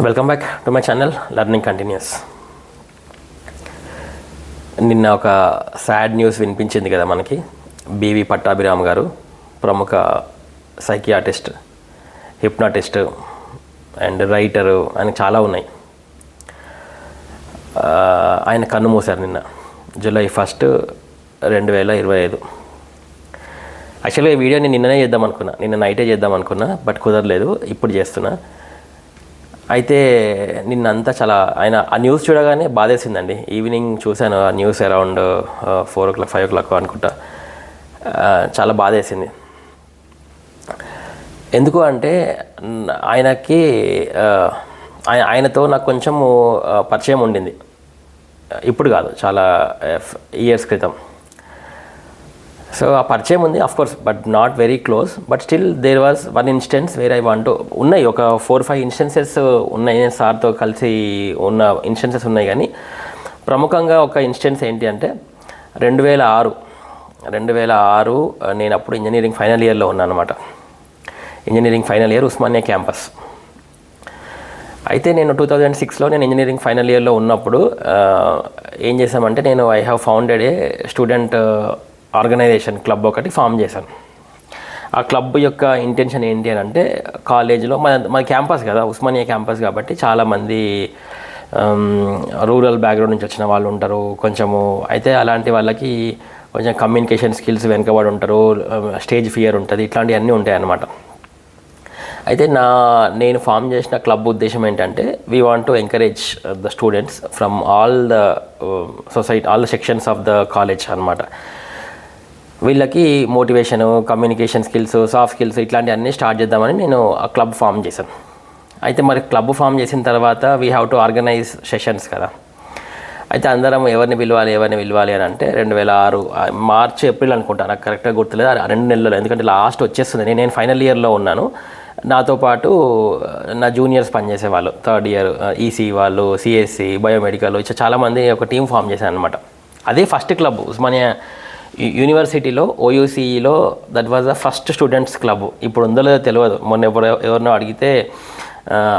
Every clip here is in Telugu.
Welcome back to my channel learning continuous. నిన్న ఒక సాడ్ న్యూస్ వినిపించింది కదా మనకి. బివి పట్టాభిరామ్ గారు, ప్రముఖ సైకియాట్రిస్ట్, హిప్నాటిస్ట్ అండ్ రైటరు, ఆయన చాలా ఉన్నాయి. ఆయన కన్ను మూశారు నిన్న జూలై 1, 2025. యాక్చువల్గా ఈ వీడియో నేను నిన్ననే చేద్దాం అనుకున్నా, నిన్న నైటే చేద్దాం అనుకున్నా, బట్ కుదరలేదు, ఇప్పుడు చేస్తున్నా. అయితే నిన్నంతా చాలా ఆ న్యూస్ చూడగానే బాధేసిందండి. ఈవినింగ్ చూశాను ఆ న్యూస్, అరౌండ్ 4 o'clock 5 o'clock అనుకుంటా. చాలా బాధేసింది. ఎందుకు అంటే ఆయనకి ఆయనతో నాకు కొంచెం పరిచయం ఉండింది. ఇప్పుడు కాదు, చాలా ఇయర్స్ క్రితం. సో ఆ పరిచయం ఉంది, of course, but not very close. But still there was one instance where I want. ఉన్నాయి ఒక 4-5 ఇన్స్టెన్సెస్ ఉన్నాయి, సార్తో కలిసి ఉన్న ఇన్స్టెన్సెస్ ఉన్నాయి. కానీ ప్రముఖంగా ఒక ఇన్స్టెన్స్ ఏంటి అంటే 2006 నేను అప్పుడు ఇంజనీరింగ్ ఫైనల్ ఇయర్లో ఉన్నాను అనమాట. Engineering final year, Osmania campus. అయితే నేను 2006లో నేను ఇంజనీరింగ్ ఫైనల్ ఇయర్లో ఉన్నప్పుడు ఏం చేశామంటే, I have founded a student organisation club ఒకటి ఫామ్ చేశాను. ఆ క్లబ్ యొక్క ఇంటెన్షన్ ఏంటి అని అంటే, కాలేజీలో మన క్యాంపస్ కదా, ఉస్మానియా క్యాంపస్ కాబట్టి చాలామంది రూరల్ బ్యాక్గ్రౌండ్ నుంచి వచ్చిన వాళ్ళు ఉంటారు కొంచెము. అయితే అలాంటి వాళ్ళకి కొంచెం కమ్యూనికేషన్ స్కిల్స్ వెనుకబడి ఉంటారు, స్టేజ్ ఫియర్ ఉంటుంది, ఇట్లాంటివన్నీ ఉంటాయి అన్నమాట. అయితే నేను ఫామ్ చేసిన క్లబ్ ఉద్దేశం ఏంటంటే, we want to encourage the students from all the society, all the sections of the college అనమాట. వీళ్ళకి motivation, communication skills, soft skills ఇట్లాంటివన్నీ స్టార్ట్ చేద్దామని నేను ఆ క్లబ్ ఫామ్ చేశాను. అయితే మరి క్లబ్ ఫామ్ చేసిన తర్వాత we have to organise sessions కదా. అయితే అందరం ఎవరిని పిలవాలి అని అంటే 2006 మార్చ్, ఏప్రిల్ అనుకుంటా, నాకు కరెక్ట్గా గుర్తులేదు, 2 నెలలు. ఎందుకంటే లాస్ట్ వచ్చేస్తుంది. నేను ఫైనల్ ఇయర్లో ఉన్నాను. నాతో పాటు నా జూనియర్స్ పనిచేసేవాళ్ళు, 3rd ఇయర్ ఈసీ వాళ్ళు, సిఎస్సి, బయోమెడికల్, ఇట్లా చాలామంది ఒక టీం ఫామ్ చేశాను అనమాట. అదే ఫస్ట్ క్లబ్ ఉస్మానియా యూనివర్సిటీలో, ఓయూసీఈలో. That was the first students club. ఇప్పుడు ఉందో లేదో తెలియదు. మొన్న ఎవరినో అడిగితే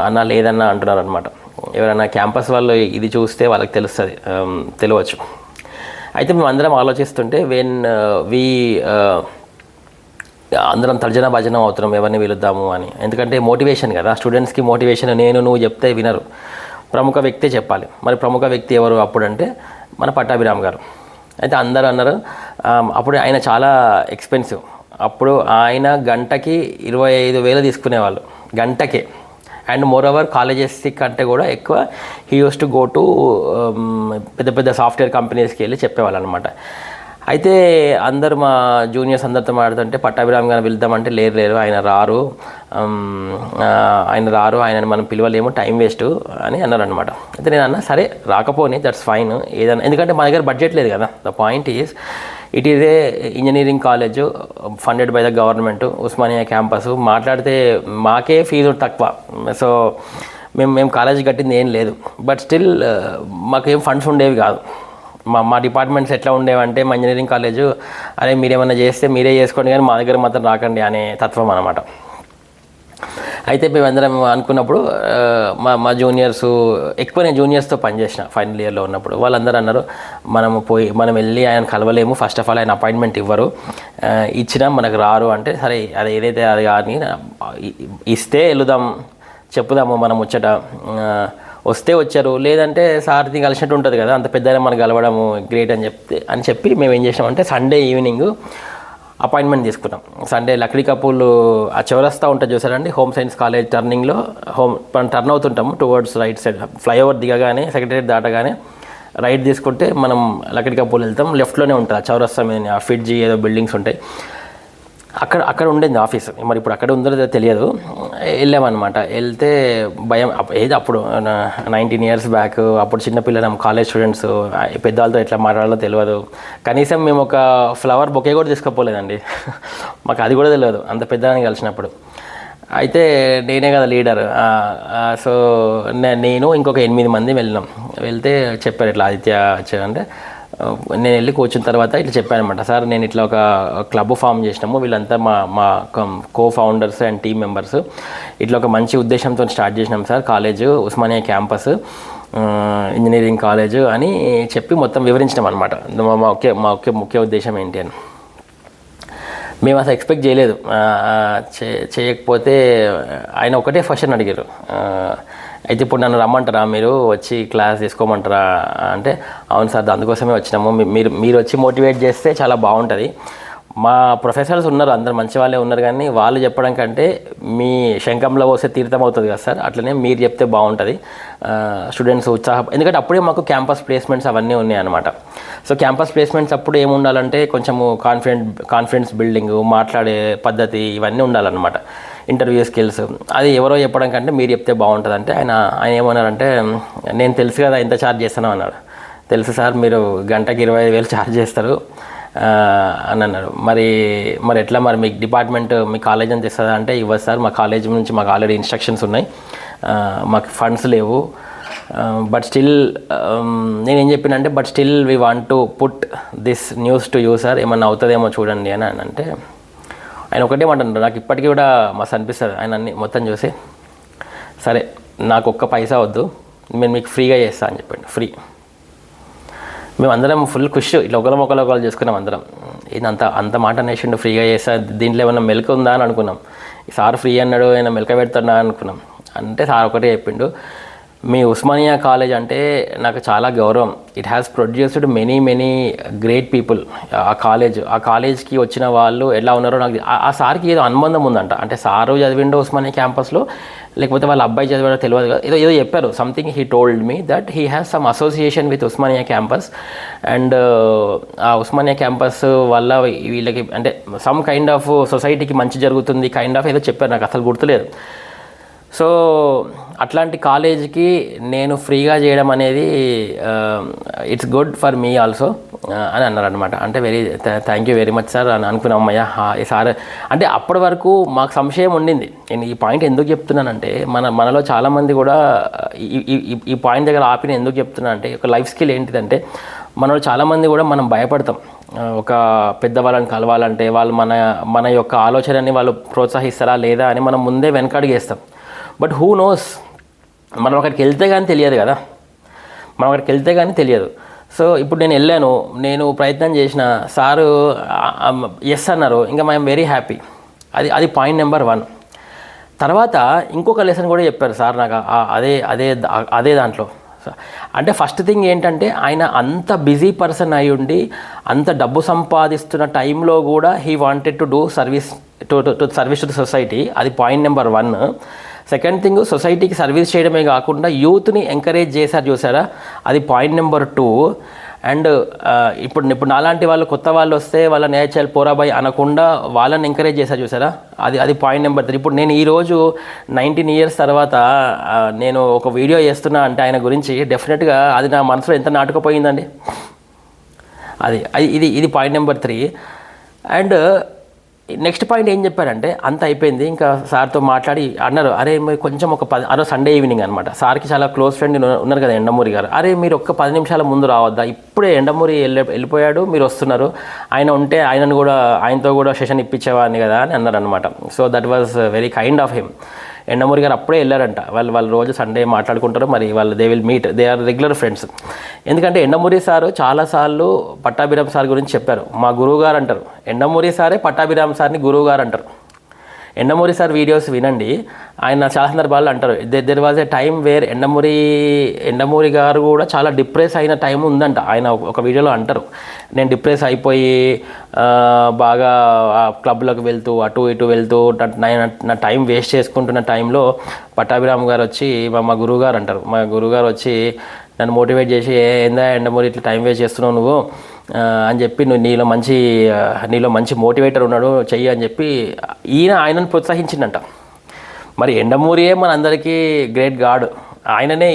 అన్నా లేదన్నా అంటున్నారు అనమాట. ఎవరైనా క్యాంపస్ వాళ్ళు ఇది చూస్తే వాళ్ళకి తెలియవచ్చు. అయితే మేము అందరం ఆలోచిస్తుంటే అందరం తర్జన భజన అవుతున్నాం ఎవరిని పిలుద్దాము అని. ఎందుకంటే మోటివేషన్ కదా, స్టూడెంట్స్కి మోటివేషన్. నువ్వు చెప్తే వినరు, ప్రముఖ వ్యక్తే చెప్పాలి. మరి ప్రముఖ వ్యక్తి ఎవరు అప్పుడంటే మన పట్టాభిరామ్ గారు. అయితే అందరూ అన్నారు. అప్పుడు ఆయన చాలా ఎక్స్పెన్సివ్. అప్పుడు ఆయన గంటకి 25,000 తీసుకునేవాళ్ళు, గంటకే. అండ్ మోరోవర్ కాలేజెస్ కంటే కూడా ఎక్కువ he used to go to పెద్ద పెద్ద సాఫ్ట్వేర్ కంపెనీస్కి వెళ్ళి చెప్పేవాళ్ళు అనమాట. అయితే అందరూ మా జూనియర్స్ అందరితో మాట్లాడుతుంటే, పట్టాభిరామ్ గారిని వెళ్దామంటే లేరు, ఆయన రారు, ఆయనని మనం పిలవలేము, టైం వేస్ట్ అని అన్నారనమాట. అయితే నేను అన్నా, సరే రాకపోని దట్స్ ఫైన్, ఏదన్నా. ఎందుకంటే మా దగ్గర బడ్జెట్ లేదు కదా. The point is, it is a engineering college funded by the government, Osmania campus. మాట్లాడితే మాకే ఫీజు తక్కువ. సో మేము కాలేజ్ కట్టింది ఏం లేదు. బట్ స్టిల్ మాకేం ఫండ్స్ ఉండేవి కాదు. మా డిపార్ట్మెంట్స్ ఎట్లా ఉండేవంటే, మా ఇంజనీరింగ్ కాలేజు, అరే మీరేమన్నా చేస్తే మీరే చేసుకోండి కానీ మా దగ్గర మాత్రం రాకండి అనే తత్వం అనమాట. అయితే మేమందరం అనుకున్నప్పుడు మా జూనియర్స్, ఎక్కువ నేను జూనియర్స్తో పనిచేసిన ఫైనల్ ఇయర్లో ఉన్నప్పుడు, వాళ్ళందరూ అన్నారు, మనం వెళ్ళి ఆయన కలవలేము, ఫస్ట్ ఆఫ్ ఆల్ ఆయన అపాయింట్మెంట్ ఇవ్వరు, ఇచ్చినా మనకు రారు. అంటే సరే, అది ఏదైతే అది కానీ ఇస్తే వెళుదాం, చెప్పుదాము మనం ముచ్చట. వస్తే వచ్చారు, లేదంటే సార్ని కలిసినట్టు ఉంటుంది కదా, అంత పెద్దగా మనకు కలవడము గ్రేట్ అని చెప్పి మేము ఏం చేసినామంటే, సండే ఈవినింగ్ అపాయింట్మెంట్ తీసుకున్నాం. సండే లక్డీ కపూల్ ఆ చౌరస్తా ఉంటుంది చూసారండి, హోమ్ సైన్స్ కాలేజ్ టర్నింగ్లో. మనం టర్న్ అవుతుంటాము టువర్డ్స్ రైట్ సైడ్, ఫ్లైఓవర్ దిగగానే, సెక్రటరీ దాటగానే రైట్ తీసుకుంటే మనం లక్డీ కపూల్ వెళ్తాం. లెఫ్ట్లోనే ఉంటుంది ఆ చౌరస్తా మీద, ఫిడ్జీ ఏదో బిల్డింగ్స్ ఉంటాయి. అక్కడ ఉండేది ఆఫీస్. మరి ఇప్పుడు అక్కడ ఉందో తెలియదు. వెళ్ళామన్నమాట. వెళ్తే భయం, ఏది అప్పుడు 19 years బ్యాక్. అప్పుడు చిన్నపిల్లలు, కాలేజ్ స్టూడెంట్స్, పెద్దవాళ్ళతో ఎట్లా మాట్లాడాలో తెలియదు. కనీసం మేము ఒక ఫ్లవర్ బొకే కూడా తీసుకుపోలేదండి. మాకు అది కూడా తెలియదు అంత పెద్దవాడిని కలిసినప్పుడు. అయితే నేనే కదా లీడర్. సో నేను ఇంకొక 8 మంది వెళ్ళినాం. వెళ్తే చెప్పారు, ఇట్లా ఆదిత్య వచ్చారంటే నేను వెళ్ళి కూర్చున్న తర్వాత ఇట్లా చెప్పాను అనమాట, సార్ నేను ఇట్లా ఒక క్లబ్ ఫామ్ చేసినాము, వీళ్ళంతా మా co founders and team members, ఇట్లా ఒక మంచి ఉద్దేశంతో స్టార్ట్ చేసినాం sir college, Osmania campus engineering college అని చెప్పి మొత్తం వివరించినాం అనమాట. మా ముఖ్య ఉద్దేశం ఏంటి అని. మేము అసలు ఎక్స్పెక్ట్ చేయలేదు. చేయకపోతే ఆయన ఒకటే క్వశ్చన్ అడిగారు, అయితే ఇప్పుడు నన్ను రమ్మంటారా, మీరు వచ్చి క్లాస్ తీసుకోమంటారా అంటే, అవును సార్ అందుకోసమే వచ్చినాము, మీరు వచ్చి మోటివేట్ చేస్తే చాలా బాగుంటుంది. మా ప్రొఫెసర్స్ ఉన్నారు, అందరు మంచి వాళ్ళే ఉన్నారు, కానీ వాళ్ళు చెప్పడం కంటే మీ శంఖంలో పోస్తే తీర్థం అవుతుంది కదా సార్, అట్లనే మీరు చెప్తే బాగుంటుంది, స్టూడెంట్స్ ఎందుకంటే అప్పుడే మాకు క్యాంపస్ ప్లేస్మెంట్స్ అవన్నీ ఉన్నాయి అనమాట. సో క్యాంపస్ ప్లేస్మెంట్స్ అప్పుడు ఏముండాలంటే కొంచెము కాన్ఫిడెన్స్ బిల్డింగ్, మాట్లాడే పద్ధతి ఇవన్నీ ఉండాలన్నమాట, ఇంటర్వ్యూ స్కిల్స్. అది ఎవరో చెప్పడం కంటే మీరు చెప్తే బాగుంటుంది అంటే ఆయన ఏమన్నారంటే, నేను తెలుసు కదా ఎంత ఛార్జ్ చేస్తానో అన్నాడు. తెలుసు సార్, మీరు గంటకి 25,000 ఛార్జ్ చేస్తారు అని అన్నారు. మరి ఎట్లా, మరి మీ డిపార్ట్మెంట్ మీ కాలేజ్ అంత ఇస్తుందా అంటే, ఇవ్వదు సార్, మా కాలేజ్ నుంచి మాకు ఆల్రెడీ ఇన్స్ట్రక్షన్స్ ఉన్నాయి, మాకు ఫండ్స్ లేవు, బట్ స్టిల్ నేనేం చెప్పినంటే, but still we want to put this news to you sir, ఏమన్నా అవుతుందేమో చూడండి అని అంటే, ఆయన ఒకటేమంటారు, నాకు ఇప్పటికీ కూడా మస్తు అనిపిస్తుంది, ఆయన అన్ని మొత్తం చూసి, సరే నాకు ఒక్క పైసా వద్దు, నేను మీకు ఫ్రీగా చేస్తా అని చెప్పండి. ఫ్రీ. మేము అందరం ఫుల్ ఖుష్, ఇట్లా ఒకరు చేసుకున్నాం అందరం. ఇది అంత మాట అనేసిండు, ఫ్రీగా చేస్తా, దీంట్లో ఏమన్నా మెలక ఉందా అని అనుకున్నాం. సార్ ఫ్రీ అన్నాడు, ఏమైనా మెలక పెడతాడా అనుకున్నాం. అంటే సార్ ఒకటే చెప్పిండు, మీ ఉస్మానియా కాలేజ్ అంటే నాకు చాలా గౌరవం, it has produced many great people. ఆ కాలేజ్కి వచ్చిన వాళ్ళు ఎలా ఉన్నారో నాకు ఆ సార్కి ఏదో అనుబంధం ఉందంట, అంటే సారు చదివిండో ఉస్మానియా క్యాంపస్లో, లేకపోతే వాళ్ళ అబ్బాయి చదివాడో తెలియదు కదా, ఏదో చెప్పారు, something he told me that he has some association with Osmania campus, and ఆ ఉస్మానియా క్యాంపస్ వల్ల వీళ్ళకి అంటే సమ్ కైండ్ ఆఫ్ సొసైటీకి మంచి జరుగుతుంది కైండ్ ఆఫ్ ఏదో చెప్పారు, నాకు అసలు గుర్తులేదు. సో అట్లాంటి కాలేజీకి నేను ఫ్రీగా చేయడం అనేది it's good for me also అని అన్నారనమాట. అంటే thank you very much sir అని అనుకున్నాం. అమ్మయ్య సార్ అంటే అప్పటి వరకు మాకు సంశయం ఉండింది. నేను ఈ పాయింట్ ఎందుకు చెప్తున్నానంటే, మనలో చాలామంది కూడా ఈ పాయింట్ దగ్గర ఆపిన ఎందుకు చెప్తున్నానంటే, ఒక లైఫ్ స్కిల్ ఏంటిదంటే, మనలో చాలామంది కూడా మనం భయపడతాం ఒక పెద్దవాళ్ళని కలవాలంటే, వాళ్ళు మన యొక్క ఆలోచనని వాళ్ళు ప్రోత్సహిస్తారా లేదా అని మనం ముందే వెనకడుగేస్తాం. బట్ హూ నోస్, మనం అక్కడికి వెళ్తే కానీ తెలియదు కదా, సో ఇప్పుడు నేను వెళ్ళాను, నేను ప్రయత్నం చేసిన, సారు ఎస్ అన్నారు, ఇంకా ఐఎమ్ వెరీ హ్యాపీ. అది పాయింట్ నెంబర్ 1. తర్వాత ఇంకొక లెసన్ కూడా చెప్పారు సార్ నాకు అదే దాంట్లో. అంటే ఫస్ట్ థింగ్ ఏంటంటే, ఆయన అంత బిజీ పర్సన్ అయి ఉండి అంత డబ్బు సంపాదిస్తున్న టైంలో కూడా he wanted to do service to the society. అది పాయింట్ నెంబర్ 1. సెకండ్ థింగ్, సొసైటీకి సర్వీస్ చేయడమే కాకుండా యూత్ని ఎంకరేజ్ చేశారు చూసారా, అది పాయింట్ నెంబర్ 2. అండ్ ఇప్పుడు నాలాంటి వాళ్ళు కొత్త వాళ్ళు వస్తే వాళ్ళ నేచర్ పోరాబాయ్ అనకుండా వాళ్ళని ఎంకరేజ్ చేశారు చూసారా, అది పాయింట్ నెంబర్ 3. ఇప్పుడు నేను ఈరోజు 19 years తర్వాత నేను ఒక వీడియో చేస్తున్నా అంటే ఆయన గురించి, డెఫినెట్గా అది నా మనసులో ఎంత నాటుకుపోయిందండి. ఇది point number 3. And next point ఏం చెప్పారంటే, అంత అయిపోయింది, ఇంకా సార్తో మాట్లాడి అన్నారు, అరే మీరు కొంచెం సండే ఈవినింగ్ అనమాట, సార్కి చాలా క్లోజ్ ఫ్రెండ్ ఉన్నారు కదా ఎండమూరి గారు, అరే మీరు ఒక్క 10 నిమిషాల ముందు రావద్దా, ఇప్పుడే ఎండమూరి వెళ్ళిపోయాడు, మీరు వస్తున్నారు, ఆయన ఉంటే ఆయనతో కూడా సెషన్ ఇప్పించేవాడిని కదా అని అన్నారు అనమాట. So that was very kind of him. Yandamuri గారు అప్పుడే వెళ్ళారంట, వాళ్ళు రోజు సండే మాట్లాడుకుంటారు, మరి వాళ్ళు they will meet, they are regular friends. ఎందుకంటే ఎండమూరి సారు చాలాసార్లు పట్టాభిరామ్ సార్ గురించి చెప్పారు, మా గురువు గారు అంటారు, ఎండమూరి సారే పట్టాభిరామ్ సార్ని గురువు గారు అంటారు. ఎండమూరి సార్ వీడియోస్ వినండి, ఆయన చాలా సందర్భాల్లో అంటారు, there was a time where Yandamuri గారు కూడా చాలా డిప్రెస్ అయిన టైం ఉందంట. ఆయన ఒక వీడియోలో అంటారు, నేను డిప్రెస్ అయిపోయి బాగా క్లబ్లకు వెళ్తూ అటు ఇటు వెళ్తూ నా టైం వేస్ట్ చేసుకుంటున్న టైంలో పట్టాభిరామ్ గారు వచ్చి మా గురువుగారు అంటారు, మా గురువుగారు వచ్చి నన్ను మోటివేట్ చేసి, ఏందా ఎండమూరి ఇట్లా టైం వేస్ట్ చేస్తున్నావు నువ్వు అని చెప్పి, నీలో మంచి మోటివేటర్ ఉన్నాడు చెయ్యి అని చెప్పి ఆయనను ప్రోత్సహించిందంట. మరి ఎండమూరియే మన అందరికీ గ్రేట్ గాడ్,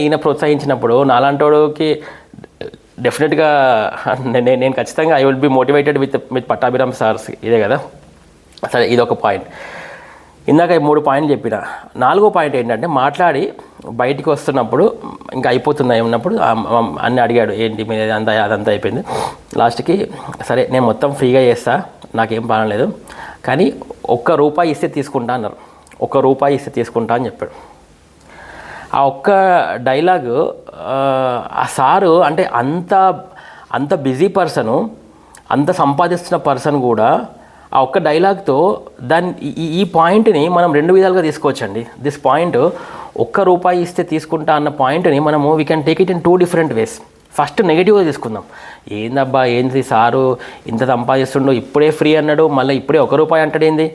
ఈయన ప్రోత్సహించినప్పుడు నాలాంటోడికి డెఫినెట్గా నేను ఖచ్చితంగా I will be motivated with Pattabhiram sirs. ఇదే కదా. సరే, ఇదొక పాయింట్. ఇందాక 3 పాయింట్లు చెప్పిన. 4వ పాయింట్ ఏంటంటే, మాట్లాడి బయటికి వస్తున్నప్పుడు ఇంకా అయిపోతుంది ఉన్నప్పుడు అన్నీ అడిగాడు, ఏంటి మీద అదంతా అయిపోయింది. లాస్ట్కి సరే నేను మొత్తం ఫ్రీగా చేస్తా, నాకేం పని లేదు, కానీ ₹1 ఇస్తే తీసుకుంటా అన్నారు. ₹1 ఇస్తే తీసుకుంటా అని చెప్పాడు. ఆ ఒక్క డైలాగు ఆ సారు అంటే అంత బిజీ పర్సను, అంత సంపాదిస్తున్న పర్సన్ కూడా ఆ ఒక్క డైలాగ్తో ఈ పాయింట్ని మనం 2 విధాలుగా తీసుకోవచ్చండి. దిస్ పాయింట్ ₹1 ఇస్తే తీసుకుంటా అన్న పాయింట్ని మనము we can take it in 2 different ways. First నెగిటివ్గా తీసుకుందాం. ఏందబ్బా ఏంది సారు ఇంత సంపాదిస్తుండో, ఇప్పుడే ఫ్రీ అన్నాడు, మళ్ళీ ఇప్పుడే ₹1 అంటాడేంది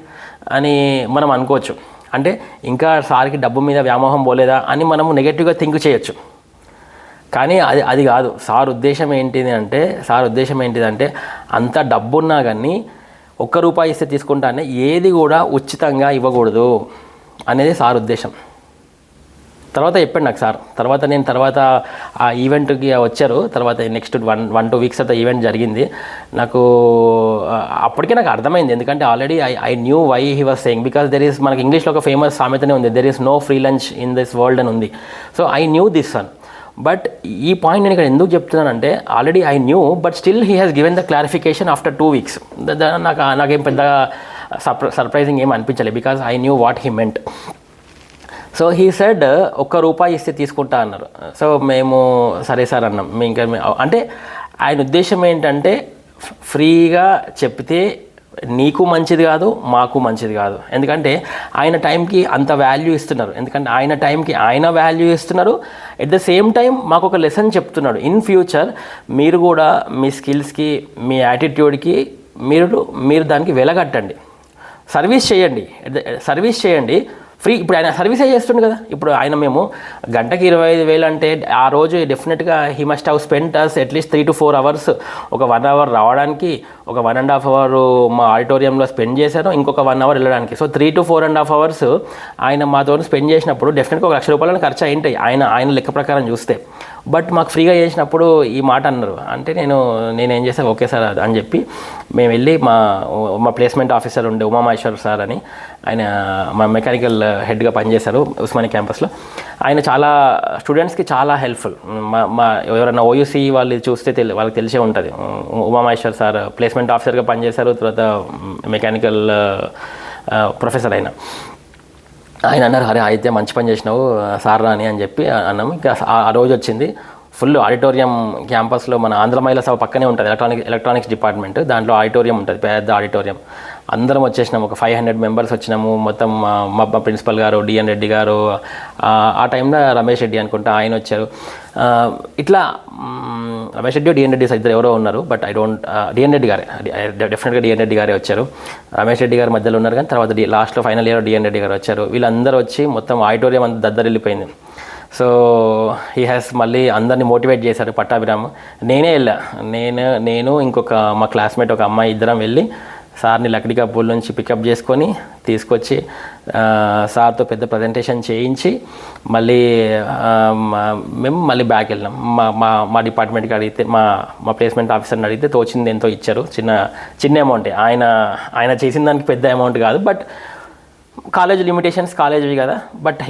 అని మనం అనుకోవచ్చు. అంటే ఇంకా సార్కి డబ్బు మీద వ్యామోహం పోలేదా అని మనము నెగటివ్గా థింక్ చేయొచ్చు. కానీ అది కాదు. సార్ ఉద్దేశం ఏంటిదంటే అంత డబ్బున్నా కానీ ₹1 ఇస్తే తీసుకుంటానే, ఏది కూడా ఉచితంగా ఇవ్వకూడదు అనేది సార్ ఉద్దేశం. తర్వాత చెప్పండి నాకు సార్. తర్వాత ఆ ఈవెంట్కి వచ్చారు. తర్వాత నెక్స్ట్ 1-2 వీక్స్ తర్వాత ఈవెంట్ జరిగింది. నాకు అప్పటికే నాకు అర్థమైంది, ఎందుకంటే already I knew why he was saying, because మనకి ఇంగ్లీష్లో ఒక ఫేమస్ సామెతనే ఉంది, there is no free lunch in this world అని ఉంది. So I knew this one. But ఈ పాయింట్ నేను ఇక్కడ ఎందుకు చెప్తున్నానంటే, already I knew, but still he has given the clarification after 2 weeks. నాకేం పెద్దగా సర్ప్రైజింగ్ ఏం అనిపించలేదు, because I knew what he meant. So he said ₹1 ఇస్తే తీసుకుంటా అన్నారు. సో మేము సరే సార్ అన్నాం. అంటే ఆయన ఉద్దేశం ఏంటంటే ఫ్రీగా చెప్తే నీకు మంచిది కాదు, మాకు మంచిది కాదు. ఎందుకంటే ఆయన టైంకి అంత వాల్యూ ఇస్తున్నారు, ఎందుకంటే ఆయన టైంకి ఆయన వాల్యూ ఇస్తున్నారు. ఎట్ ద సేమ్ టైం మాకు ఒక లెసన్ చెప్తున్నాడు. ఇన్ ఫ్యూచర్ మీరు కూడా మీ స్కిల్స్కి, మీ యాటిట్యూడ్కి మీరు దానికి వెలగట్టండి, సర్వీస్ చేయండి ఫ్రీ. ఇప్పుడు ఆయన సర్వీసే చేస్తుండే కదా. ఇప్పుడు ఆయన మేము గంటకి 25,000 అంటే ఆ రోజు డెఫినెట్గా he must have spent us at least 3 to 4 hours. ఒక 1 hour రావడానికి, ఒక 1.5 hour మా ఆడిటోరియంలో స్పెండ్ చేశాను, ఇంకొక 1 hour వెళ్ళడానికి. సో 3 to 4.5 hours ఆయన మాతో స్పెండ్ చేసినప్పుడు డెఫినెట్గా ₹1,00,000 ఖర్చు అయింటాయి ఆయన లెక్క ప్రకారం చూస్తే. బట్ మాకు ఫ్రీగా చేసినప్పుడు ఈ మాట అన్నారు. అంటే నేనేం చేశాను, ఓకే సార్ అని చెప్పి మేము వెళ్ళి మా ప్లేస్మెంట్ ఆఫీసర్ ఉండే ఉమామహేశ్వర్ సార్ అని, ఆయన మా మెకానికల్ హెడ్గా పనిచేశారు ఉస్మానియా క్యాంపస్లో. ఆయన చాలా స్టూడెంట్స్కి చాలా హెల్ప్ఫుల్. ఎవరైనా ఓయూసీ వాళ్ళు చూస్తే వాళ్ళకి తెలిసే ఉంటుంది. ఉమామహేశ్వర్ సార్ ప్లేస్మెంట్ ఆఫీసర్గా పనిచేశారు, తర్వాత మెకానికల్ ప్రొఫెసర్ ఆయన అన్నారు, అరే అయితే మంచి పని చేసినావు సార్ అని చెప్పి అన్నాము. ఇంకా ఆ రోజు వచ్చింది. ఫుల్ ఆడిటోరియం క్యాంపస్లో మన ఆంధ్ర మహిళా సభ పక్కనే ఉంటుంది ఎలక్ట్రానిక్స్ డిపార్ట్మెంట్, దాంట్లో ఆడిటోరియం ఉంటుంది, పెద్ద ఆడిటోరియం. అందరం వచ్చేసినాము, ఒక 500 మెంబర్స్ వచ్చినాము మొత్తం. మా ప్రిన్సిపల్ గారు డిఎన్ రెడ్డి గారు, ఆ టైంలో రమేష్ రెడ్డి అనుకుంటా ఆయన వచ్చారు. ఇట్లా రమేష్ రెడ్డి డిఎన్ రెడ్డి ఇద్దరు ఎవరో ఉన్నారు, బట్ డిఎన్ రెడ్డి గారే, డెఫినెట్గా డిఎన్ రెడ్డి గారే వచ్చారు. రమేష్ రెడ్డి గారు మధ్యలో ఉన్నారు, కానీ తర్వాత లాస్ట్లో ఫైనల్ ఇయర్ డిఎన్ రెడ్డి గారు వచ్చారు. వీళ్ళందరూ వచ్చి మొత్తం ఆడిటోరియం అంతా దద్దరిల్లిపోయింది. సో హీ హ్యాస్ మళ్ళీ అందరినీ మోటివేట్ చేశారు పట్టాభిరామ్. నేనే వెళ్ళా, నేను ఇంకొక మా క్లాస్మేట్ ఒక అమ్మాయి ఇద్దరం వెళ్ళి సార్ని లక్డికాపూల్ నుంచి పికప్ చేసుకొని తీసుకొచ్చి సార్తో పెద్ద ప్రజెంటేషన్ చేయించి మళ్ళీ మేము మళ్ళీ బ్యాక్ వెళ్ళినాం. మా డిపార్ట్మెంట్కి అడిగితే, మా ప్లేస్మెంట్ ఆఫీసర్ని అడిగితే తోచింది ఎంతో ఇచ్చారు. చిన్న అమౌంటే. ఆయన చేసిన దానికి పెద్ద అమౌంట్ కాదు, బట్ కాలేజ్ లిమిటేషన్స్ కాలేజ్వి కదా. బట్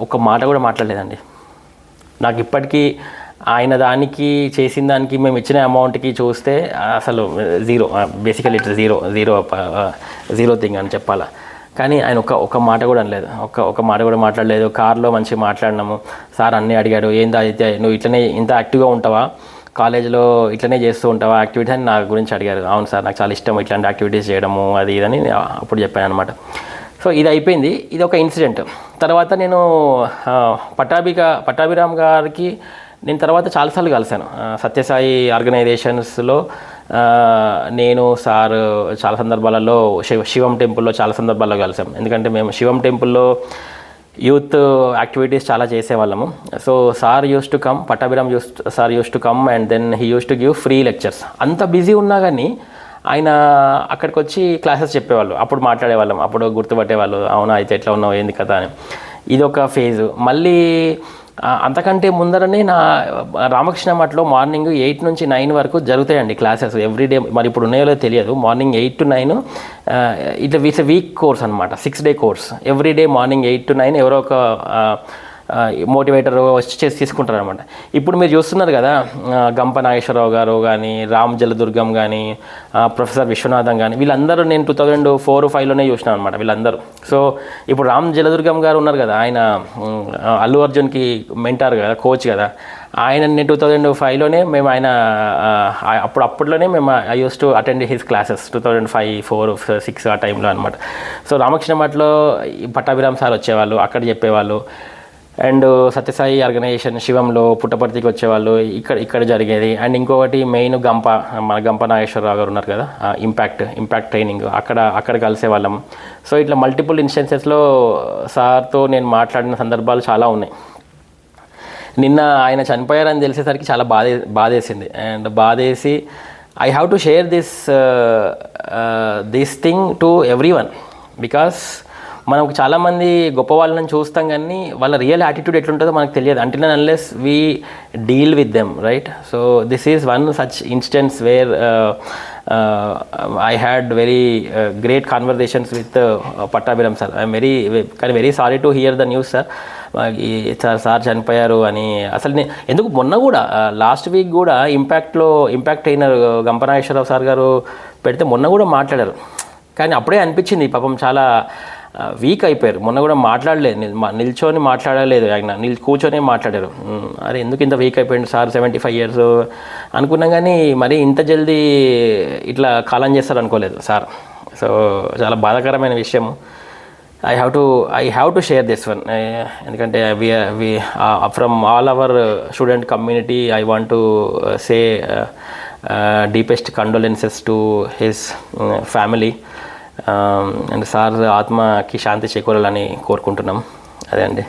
ఒక మాట కూడా మాట్లాడలేదండి. నాకు ఇప్పటికీ ఆయన దానికి చేసిన దానికి మేము ఇచ్చిన అమౌంట్కి చూస్తే అసలు zero, basically it's zero thing అని చెప్పాలా. కానీ ఆయన ఒక మాట కూడా అనలేదు, ఒక మాట కూడా మాట్లాడలేదు. కార్లో మంచిగా మాట్లాడినాము. సార్ అన్నీ అడిగాడు, ఏందా అయితే నువ్వు ఇట్లనే ఇంత యాక్టివ్గా ఉంటావా, కాలేజ్లో ఇట్లనే చేస్తూ ఉంటావా యాక్టివిటీస్ అని నా గురించి అడిగారు. అవును సార్, నాకు చాలా ఇష్టం ఇట్లాంటి యాక్టివిటీస్ చేయడము అది ఇదని అప్పుడు చెప్పాను అనమాట. సో ఇది అయిపోయింది, ఇది ఒక ఇన్సిడెంట్. తర్వాత నేను పట్టాభిరామ్ గారికి నేను తర్వాత చాలాసార్లు కలిశాను. సత్యసాయి ఆర్గనైజేషన్స్లో నేను సార్ చాలా సందర్భాలలో, శివం టెంపుల్లో చాలా సందర్భాల్లో కలిసాం. ఎందుకంటే మేము శివం టెంపుల్లో యూత్ యాక్టివిటీస్ చాలా చేసేవాళ్ళము. So sir used to come, Pattabhiram sir used to come and then he used to give free lectures. అంత బిజీ ఉన్నా కానీ ఆయన అక్కడికి వచ్చి క్లాసెస్ చెప్పేవాళ్ళు. అప్పుడు మాట్లాడేవాళ్ళం, అప్పుడు గుర్తుపట్టేవాళ్ళు, అవునా అయితే ఎట్లా ఉన్నావు ఏంది కదా అని. ఇదొక ఫేజు. మళ్ళీ అంతకంటే ముందరనే నా రామకృష్ణ మఠలో మార్నింగ్ 8 నుంచి 9 వరకు జరుగుతాయండి క్లాసెస్ ఎవ్రీడే. మరి ఇప్పుడు ఉన్నాయో తెలియదు. మార్నింగ్ 8 to 9 ఇట్లా వీక్స్ వీక్ కోర్స్ అనమాట, 6 day course. Everyday morning 8 to 9 ఎవరో ఒక మోటివేటర్ వచ్చి చేసి తీసుకుంటారు అనమాట. ఇప్పుడు మీరు చూస్తున్నారు కదా, గంప నాగేశ్వరరావు గారు కానీ, రామ్ జలదుర్గం కానీ, ప్రొఫెసర్ విశ్వనాథం కానీ, వీళ్ళందరూ నేను 2004-05లోనే చూసినాను అనమాట వీళ్ళందరూ. సో ఇప్పుడు రామ్ జలదుర్గం గారు ఉన్నారు కదా, ఆయన అల్లు అర్జున్కి మెంటార్ కదా, కోచ్ కదా, ఆయన నేను 2005లోనే మేము ఆయన అప్పట్లోనే మేము I use to attend his classes 2005, 4, 6 ఆ టైంలో అనమాట. సో రామకృష్ణ మఠంలో పట్టాభిరామ్ సార్ వచ్చేవాళ్ళు, అక్కడ చెప్పేవాళ్ళు. అండ్ సత్యసాయి ఆర్గనైజేషన్ శివంలో పుట్టపర్తికి వచ్చేవాళ్ళు, ఇక్కడ జరిగేది. అండ్ ఇంకొకటి మెయిన్ మన గంప నాగేశ్వరరావు గారు ఉన్నారు కదా, ఇంపాక్ట్ ట్రైనింగ్, అక్కడ కలిసేవాళ్ళం. సో ఇట్లా మల్టిపుల్ ఇన్స్టెన్సెస్లో సార్తో నేను మాట్లాడిన సందర్భాలు చాలా ఉన్నాయి. నిన్న ఆయన చనిపోయారని తెలిసేసరికి చాలా బాధేసింది. అండ్ బాధేసి I have to share this thing to everyone, because మనకు చాలామంది గొప్ప వాళ్ళని చూస్తాం కానీ వాళ్ళ రియల్ యాటిట్యూడ్ ఎట్లుంటుందో మనకు తెలియదు until and unless we deal with them, right? So this is one such instance wear I had very great conversations with Pattabhiram sir. I'm very sorry to hear the news sir. Sir చనిపోయారు అని అసలు ఎందుకు మొన్న కూడా లాస్ట్ వీక్ కూడా ఇంపాక్ట్ ట్రైనర్ గంపనాగేశ్వరరావు సార్ గారు పెడితే మొన్న కూడా మాట్లాడారు. కానీ అప్పుడే అనిపించింది పాపం చాలా వీక్ అయిపోయారు. మొన్న కూడా మాట్లాడలేదు, నిల్చొని మాట్లాడలేదు, ఆయన కూర్చొని మాట్లాడారు. అరే ఎందుకు ఇంత వీక్ అయిపోయింది సార్, 75 years అనుకున్నాం కానీ మరీ ఇంత జల్దీ ఇట్లా కాలం చేస్తారు అనుకోలేదు సార్. సో చాలా బాధాకరమైన విషయము. I have to share this one, ఎందుకంటే we from all our student community I want to say deepest condolences to his family. And sir ఆత్మకి శాంతి చేకూరాలని కోరుకుంటున్నాం. అదే అండి.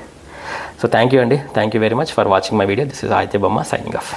సో థ్యాంక్ యూ అండి, thank you very much for watching my video. This is Aditya Bomma signing of.